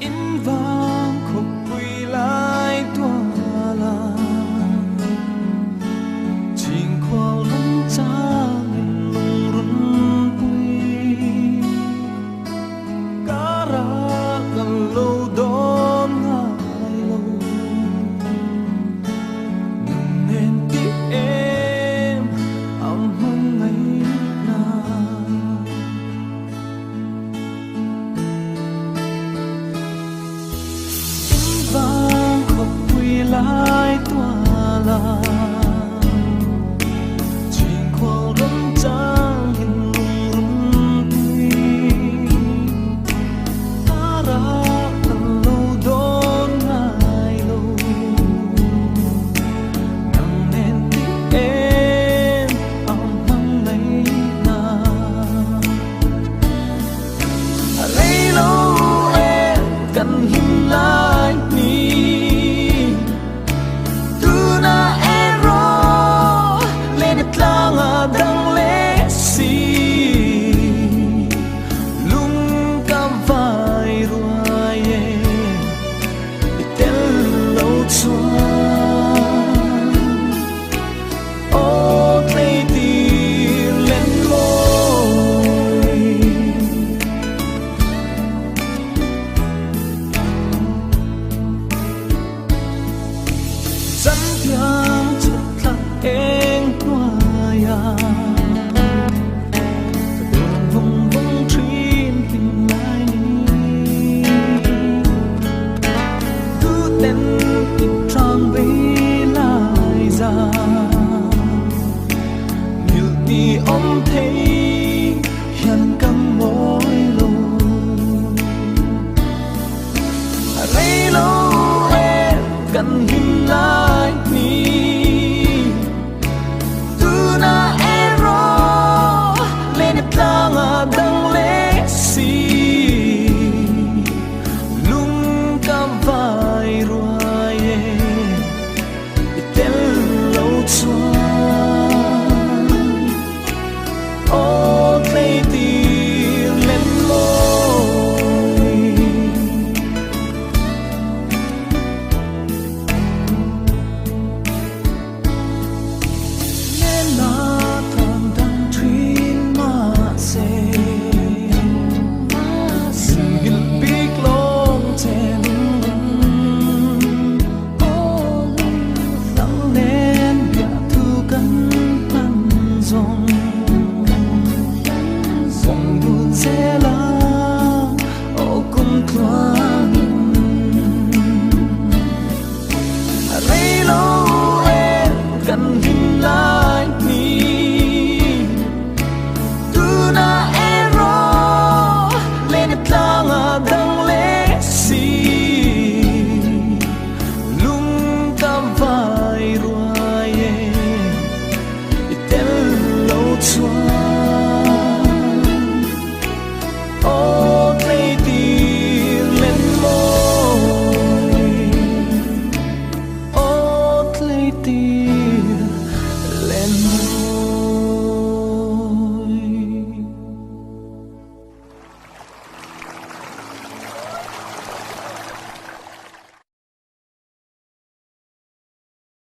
in vang khúc quy lại tua la chinh khoa lắm cha nghìn lung run quy cả ra gần lâu đón ngày lâu nên tiếc em âm hương ngày nào vang khóc quy lại tua la chinh khoa lắm cha nghìn lung run quy ta ra